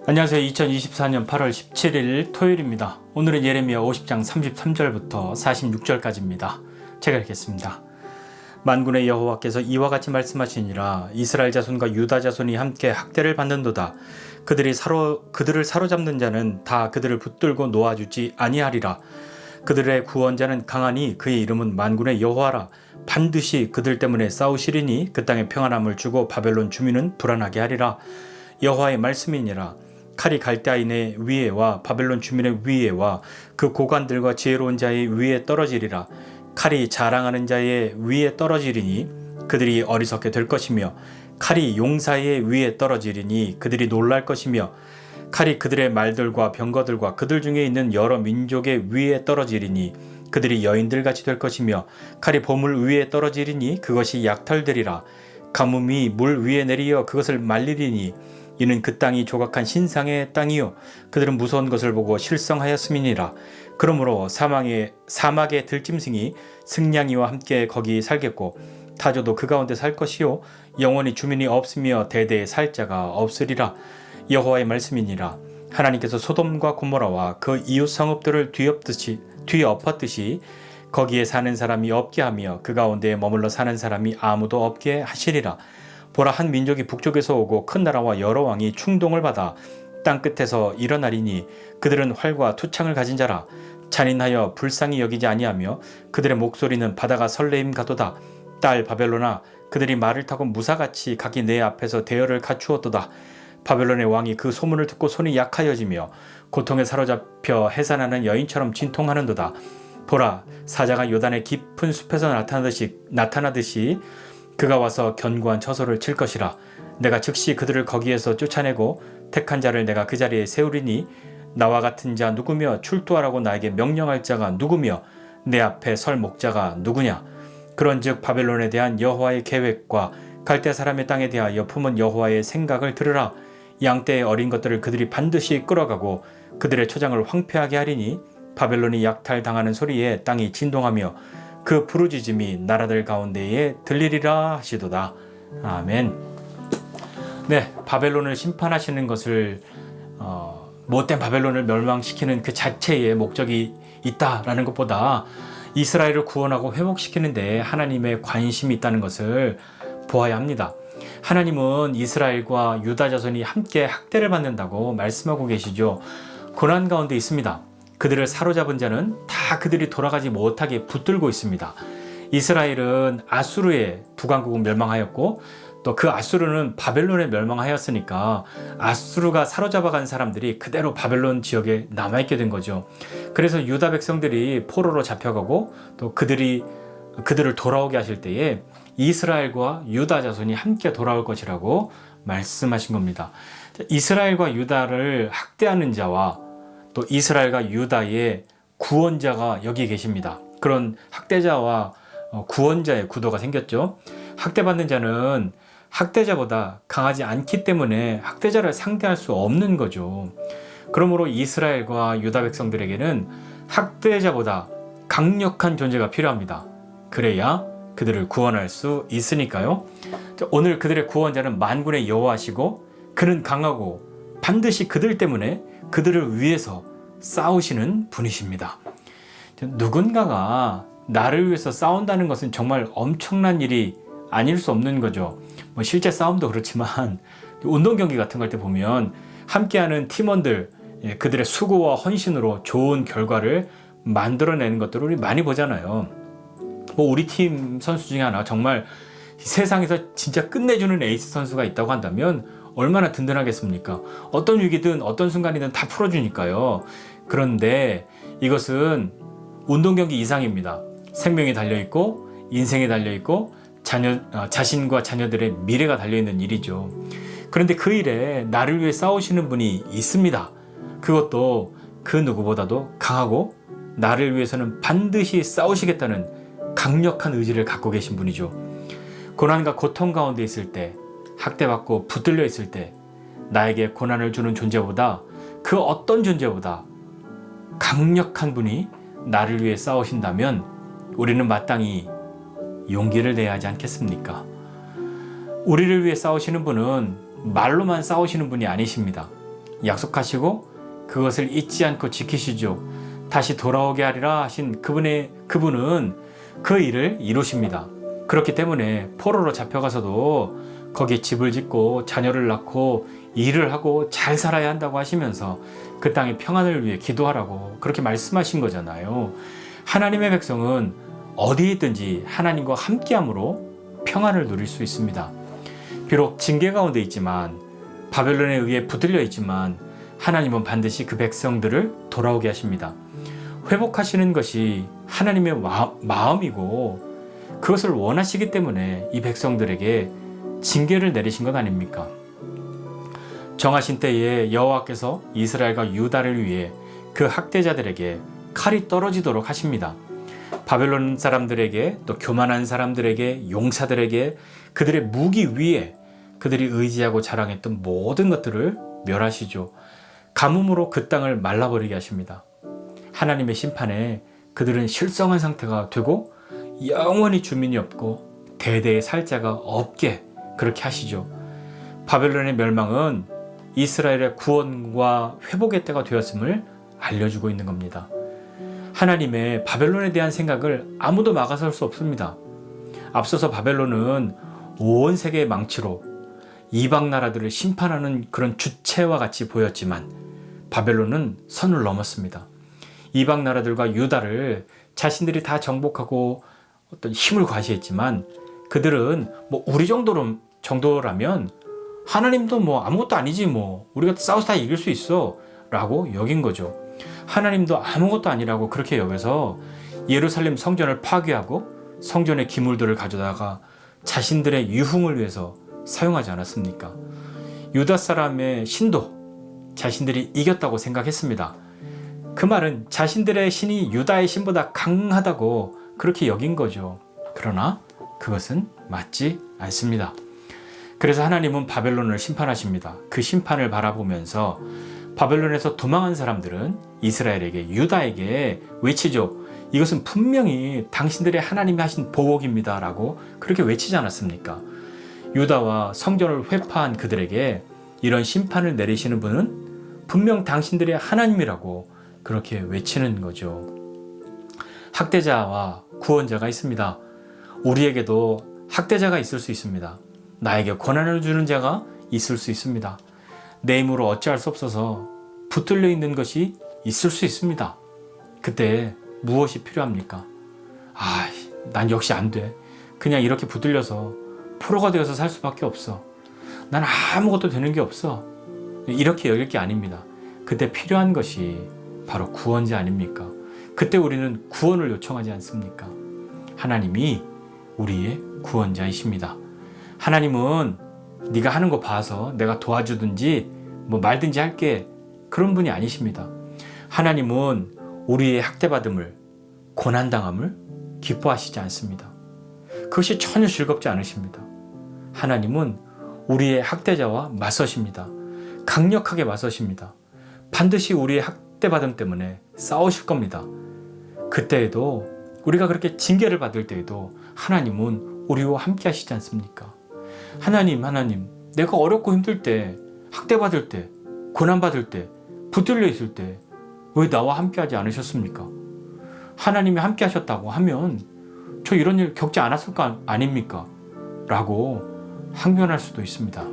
안녕하세요. 2024년 8월 17일 토요일입니다. 오늘은 예레미야 50장 33절부터 46절까지입니다. 제가 읽겠습니다. 만군의 여호와께서 이와 같이 말씀하시니라. 이스라엘 자손과 유다 자손이 함께 학대를 받는도다. 그들을 사로잡는 자는 다 그들을 붙들고 놓아주지 아니하리라. 그들의 구원자는 강하니 그의 이름은 만군의 여호와라. 반드시 그들 때문에 싸우시리니 그 땅에 평안함을 주고 바벨론 주민은 불안하게 하리라. 여호와의 말씀이니라. 칼이 갈대아인의 위에와 바벨론 주민의 위에와 그 고관들과 지혜로운 자의 위에 떨어지리라. 칼이 자랑하는 자의 위에 떨어지리니 그들이 어리석게 될 것이며 칼이 용사의 위에 떨어지리니 그들이 놀랄 것이며 칼이 그들의 말들과 병거들과 그들 중에 있는 여러 민족의 위에 떨어지리니 그들이 여인들같이 될 것이며 칼이 보물 위에 떨어지리니 그것이 약탈되리라. 가뭄이 물 위에 내리어 그것을 말리리니 이는 그 땅이 조각한 신상의 땅이요 그들은 무서운 것을 보고 실성하였음이니라. 그러므로 사막의 들짐승이 승냥이와 함께 거기 살겠고 타조도 그 가운데 살 것이요 영원히 주민이 없으며 대대에 살 자가 없으리라. 여호와의 말씀이니라. 하나님께서 소돔과 고모라와 그 이웃 성읍들을 뒤엎었듯이 거기에 사는 사람이 없게 하며 그 가운데에 머물러 사는 사람이 아무도 없게 하시리라. 보라, 한 민족이 북쪽에서 오고 큰 나라와 여러 왕이 충동을 받아 땅끝에서 일어나리니 그들은 활과 투창을 가진 자라. 잔인하여 불쌍히 여기지 아니하며 그들의 목소리는 바다가 설레임 가도다. 딸 바벨로나, 그들이 말을 타고 무사같이 각기 내 앞에서 대열을 갖추었도다. 바벨론의 왕이 그 소문을 듣고 손이 약하여지며 고통에 사로잡혀 해산하는 여인처럼 진통하는도다. 보라, 사자가 요단의 깊은 숲에서 나타나듯이 그가 와서 견고한 처소를 칠 것이라. 내가 즉시 그들을 거기에서 쫓아내고 택한 자를 내가 그 자리에 세우리니 나와 같은 자 누구며 출두하라고 나에게 명령할 자가 누구며 내 앞에 설 목자가 누구냐. 그런즉 바벨론에 대한 여호와의 계획과 갈대 사람의 땅에 대하여 품은 여호와의 생각을 들으라. 양떼의 어린 것들을 그들이 반드시 끌어가고 그들의 초장을 황폐하게 하리니 바벨론이 약탈당하는 소리에 땅이 진동하며 그 부르짖음이 나라들 가운데에 들리리라 하시도다. 아멘. 네, 바벨론을 심판하시는 것을 못된 바벨론을 멸망시키는 그 자체의 목적이 있다라는 것보다 이스라엘을 구원하고 회복시키는 데 하나님의 관심이 있다는 것을 보아야 합니다. 하나님은 이스라엘과 유다 자손이 함께 학대를 받는다고 말씀하고 계시죠. 고난 가운데 있습니다. 그들을 사로잡은 자는 다 그들이 돌아가지 못하게 붙들고 있습니다. 이스라엘은 아수르의 두 강국은 멸망하였고 또 그 아수르는 바벨론에 멸망하였으니까 아수르가 사로잡아간 사람들이 그대로 바벨론 지역에 남아있게 된 거죠. 그래서 유다 백성들이 포로로 잡혀가고 또 그들을 돌아오게 하실 때에 이스라엘과 유다 자손이 함께 돌아올 것이라고 말씀하신 겁니다. 이스라엘과 유다를 학대하는 자와 또 이스라엘과 유다의 구원자가 여기 계십니다. 그런 학대자와 구원자의 구도가 생겼죠. 학대받는 자는 학대자보다 강하지 않기 때문에 학대자를 상대할 수 없는 거죠. 그러므로 이스라엘과 유다 백성들에게는 학대자보다 강력한 존재가 필요합니다. 그래야 그들을 구원할 수 있으니까요. 오늘 그들의 구원자는 만군의 여호와시고 그는 강하고 반드시 그들 때문에 그들을 위해서 싸우시는 분이십니다. 누군가가 나를 위해서 싸운다는 것은 정말 엄청난 일이 아닐 수 없는 거죠. 실제 싸움도 그렇지만 운동 경기 같은 걸 때 보면 함께하는 팀원들, 그들의 수고와 헌신으로 좋은 결과를 만들어내는 것들을 우리 많이 보잖아요. 우리 팀 선수 중에 하나 정말 세상에서 진짜 끝내주는 에이스 선수가 있다고 한다면 얼마나 든든하겠습니까? 어떤 위기든 어떤 순간이든 다 풀어주니까요. 그런데 이것은 운동 경기 이상입니다. 생명이 달려있고 인생이 달려있고 자신과 자녀들의 미래가 달려있는 일이죠. 그런데 그 일에 나를 위해 싸우시는 분이 있습니다. 그것도 그 누구보다도 강하고 나를 위해서는 반드시 싸우시겠다는 강력한 의지를 갖고 계신 분이죠. 고난과 고통 가운데 있을 때, 학대받고 붙들려 있을 때 나에게 고난을 주는 존재보다 그 어떤 존재보다 강력한 분이 나를 위해 싸우신다면 우리는 마땅히 용기를 내야 하지 않겠습니까? 우리를 위해 싸우시는 분은 말로만 싸우시는 분이 아니십니다. 약속하시고 그것을 잊지 않고 지키시죠. 다시 돌아오게 하리라 하신 그분은 그 일을 이루십니다. 그렇기 때문에 포로로 잡혀가서도 거기에 집을 짓고 자녀를 낳고 일을 하고 잘 살아야 한다고 하시면서 그 땅의 평안을 위해 기도하라고 그렇게 말씀하신 거잖아요. 하나님의 백성은 어디에 있든지 하나님과 함께함으로 평안을 누릴 수 있습니다. 비록 징계 가운데 있지만, 바벨론에 의해 붙들려 있지만 하나님은 반드시 그 백성들을 돌아오게 하십니다. 회복하시는 것이 하나님의 마음이고 그것을 원하시기 때문에 이 백성들에게 징계를 내리신 것 아닙니까? 정하신 때에 여호와께서 이스라엘과 유다를 위해 그 학대자들에게 칼이 떨어지도록 하십니다. 바벨론 사람들에게, 또 교만한 사람들에게, 용사들에게, 그들의 무기 위에 그들이 의지하고 자랑했던 모든 것들을 멸하시죠. 가뭄으로 그 땅을 말라버리게 하십니다. 하나님의 심판에 그들은 실성한 상태가 되고 영원히 주민이 없고 대대의 살자가 없게 그렇게 하시죠. 바벨론의 멸망은 이스라엘의 구원과 회복의 때가 되었음을 알려주고 있는 겁니다. 하나님의 바벨론에 대한 생각을 아무도 막아설 수 없습니다. 앞서서 바벨론은 온 세계의 망치로 이방 나라들을 심판하는 그런 주체와 같이 보였지만 바벨론은 선을 넘었습니다. 이방 나라들과 유다를 자신들이 다 정복하고 어떤 힘을 과시했지만 그들은 우리 정도라면 하나님도 아무것도 아니지 우리가 싸워서 다 이길 수 있어 라고 여긴 거죠. 하나님도 아무것도 아니라고 그렇게 여겨서 예루살렘 성전을 파괴하고 성전의 기물들을 가져다가 자신들의 유흥을 위해서 사용하지 않았습니까? 유다 사람의 신도 자신들이 이겼다고 생각했습니다. 그 말은 자신들의 신이 유다의 신보다 강하다고 그렇게 여긴 거죠. 그러나 그것은 맞지 않습니다. 그래서 하나님은 바벨론을 심판하십니다. 그 심판을 바라보면서 바벨론에서 도망한 사람들은 이스라엘에게, 유다에게 외치죠. 이것은 분명히 당신들의 하나님이 하신 보복입니다 라고 그렇게 외치지 않았습니까? 유다와 성전을 회파한 그들에게 이런 심판을 내리시는 분은 분명 당신들의 하나님이라고 그렇게 외치는 거죠. 학대자와 구원자가 있습니다. 우리에게도 학대자가 있을 수 있습니다. 나에게 권한을 주는 자가 있을 수 있습니다. 내 힘으로 어찌할 수 없어서 붙들려 있는 것이 있을 수 있습니다. 그때 무엇이 필요합니까? 난 역시 안 돼. 그냥 이렇게 붙들려서 포로가 되어서 살 수밖에 없어. 난 아무것도 되는 게 없어. 이렇게 여길 게 아닙니다. 그때 필요한 것이 바로 구원자 아닙니까? 그때 우리는 구원을 요청하지 않습니까? 하나님이 우리의 구원자이십니다. 하나님은 네가 하는 거 봐서 내가 도와주든지 말든지 할게, 그런 분이 아니십니다. 하나님은 우리의 학대받음을, 고난당함을 기뻐하시지 않습니다. 그것이 전혀 즐겁지 않으십니다. 하나님은 우리의 학대자와 맞서십니다. 강력하게 맞서십니다. 반드시 우리의 학대받음 때문에 싸우실 겁니다. 그때에도, 우리가 그렇게 징계를 받을 때에도 하나님은 우리와 함께 하시지 않습니까? 하나님, 내가 어렵고 힘들 때, 학대받을 때, 고난받을 때, 붙들려 있을 때 왜 나와 함께 하지 않으셨습니까? 하나님이 함께 하셨다고 하면 저 이런 일 겪지 않았을 거 아닙니까? 라고 항변할 수도 있습니다.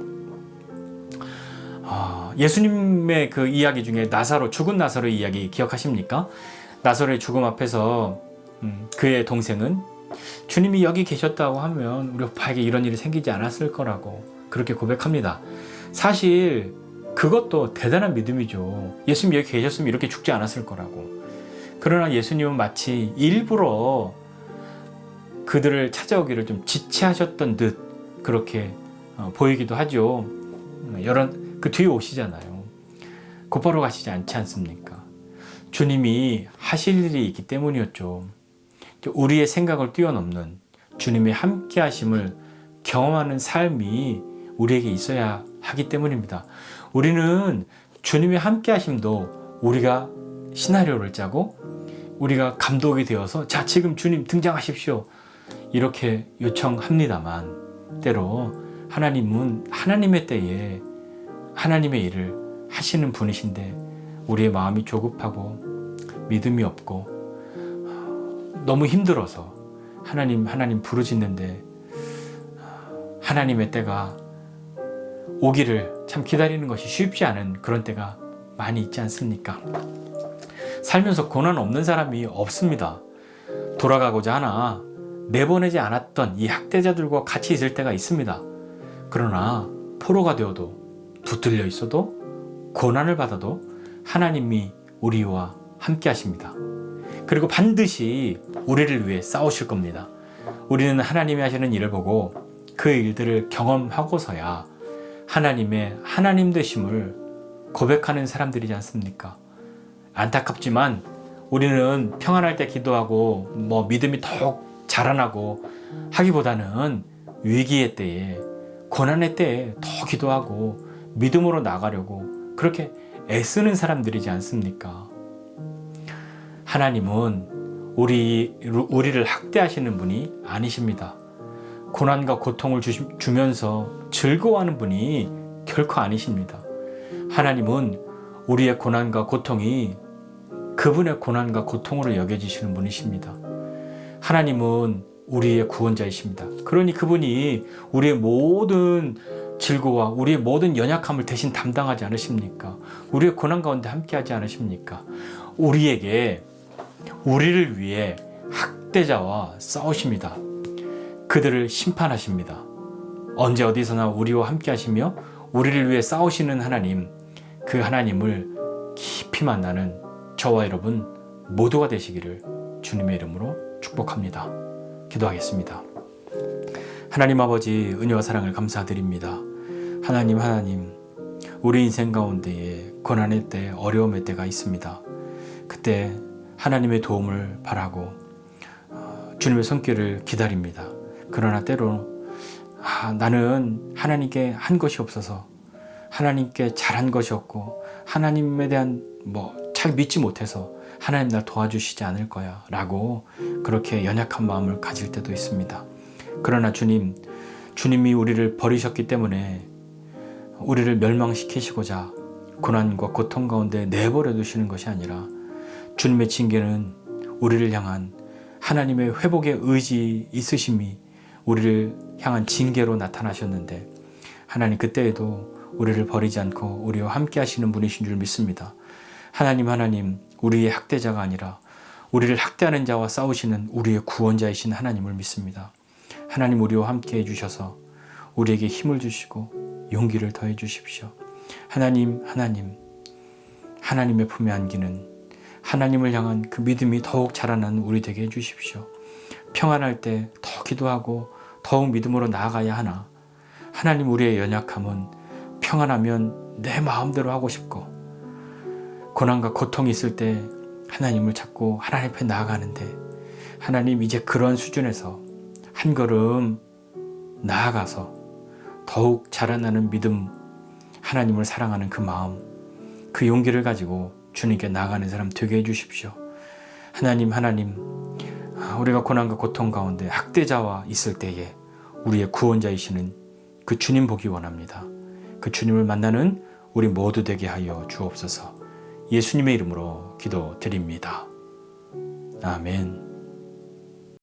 예수님의 그 이야기 중에 죽은 나사로의 이야기 기억하십니까? 나사로의 죽음 앞에서 그의 동생은 주님이 여기 계셨다고 하면 우리 오빠에게 이런 일이 생기지 않았을 거라고 그렇게 고백합니다. 사실 그것도 대단한 믿음이죠. 예수님 여기 계셨으면 이렇게 죽지 않았을 거라고. 그러나 예수님은 마치 일부러 그들을 찾아오기를 좀 지체하셨던 듯 그렇게 보이기도 하죠. 그 뒤에 오시잖아요. 곧바로 가시지 않지 않습니까? 주님이 하실 일이 있기 때문이었죠. 우리의 생각을 뛰어넘는 주님의 함께 하심을 경험하는 삶이 우리에게 있어야 하기 때문입니다. 우리는 주님의 함께 하심도 우리가 시나리오를 짜고 우리가 감독이 되어서 자, 지금 주님 등장하십시오, 이렇게 요청합니다만 때로 하나님은 하나님의 때에 하나님의 일을 하시는 분이신데 우리의 마음이 조급하고 믿음이 없고 너무 힘들어서 하나님 부르짖는데 하나님의 때가 오기를 참 기다리는 것이 쉽지 않은 그런 때가 많이 있지 않습니까? 살면서 고난 없는 사람이 없습니다. 돌아가고자 하나 내보내지 않았던 이 학대자들과 같이 있을 때가 있습니다. 그러나 포로가 되어도 붙들려 있어도 고난을 받아도 하나님이 우리와 함께 하십니다. 그리고 반드시 우리를 위해 싸우실 겁니다. 우리는 하나님이 하시는 일을 보고 그 일들을 경험하고서야 하나님의 하나님 되심을 고백하는 사람들이지 않습니까? 안타깝지만 우리는 평안할 때 기도하고 믿음이 더욱 자라나고 하기보다는 위기의 때에 고난의 때에 더 기도하고 믿음으로 나가려고 그렇게 애쓰는 사람들이지 않습니까? 하나님은 우리를 학대하시는 분이 아니십니다. 고난과 고통을 주면서 즐거워하는 분이 결코 아니십니다. 하나님은 우리의 고난과 고통이 그분의 고난과 고통으로 여겨지시는 분이십니다. 하나님은 우리의 구원자이십니다. 그러니 그분이 우리의 모든 질고와 우리의 모든 연약함을 대신 담당하지 않으십니까? 우리의 고난 가운데 함께하지 않으십니까? 우리를 위해 학대자와 싸우십니다. 그들을 심판하십니다. 언제 어디서나 우리와 함께하시며 우리를 위해 싸우시는 하나님, 그 하나님을 깊이 만나는 저와 여러분 모두가 되시기를 주님의 이름으로 축복합니다. 기도하겠습니다. 하나님 아버지, 은혜와 사랑을 감사드립니다. 하나님, 우리 인생 가운데에 고난의 때, 어려움의 때가 있습니다. 그때 하나님의 도움을 바라고 주님의 손길을 기다립니다. 그러나 때로 나는 하나님께 한 것이 없어서 하나님께 잘한 것이 없고 하나님에 대한 잘 믿지 못해서 하나님 날 도와주시지 않을 거야 라고 그렇게 연약한 마음을 가질 때도 있습니다. 그러나 주님이 우리를 버리셨기 때문에 우리를 멸망시키시고자 고난과 고통 가운데 내버려 두시는 것이 아니라 주님의 징계는 우리를 향한 하나님의 회복의 의지 있으심이 우리를 향한 징계로 나타나셨는데 하나님 그때에도 우리를 버리지 않고 우리와 함께 하시는 분이신 줄 믿습니다. 하나님, 우리의 학대자가 아니라 우리를 학대하는 자와 싸우시는 우리의 구원자이신 하나님을 믿습니다. 하나님 우리와 함께 해주셔서 우리에게 힘을 주시고 용기를 더해 주십시오. 하나님의 품에 안기는 하나님을 향한 그 믿음이 더욱 자라나는 우리 되게 해주십시오. 평안할 때 더 기도하고 더욱 믿음으로 나아가야 하나 하나님 우리의 연약함은 평안하면 내 마음대로 하고 싶고 고난과 고통이 있을 때 하나님을 찾고 하나님 앞에 나아가는데 하나님 이제 그런 수준에서 한 걸음 나아가서 더욱 자라나는 믿음, 하나님을 사랑하는 그 마음, 그 용기를 가지고 주님께 나아가는 사람 되게 해주십시오. 하나님, 우리가 고난과 고통 가운데 학대자와 있을 때에 우리의 구원자이시는 그 주님 보기 원합니다. 그 주님을 만나는 우리 모두 되게 하여 주옵소서. 예수님의 이름으로 기도드립니다. 아멘.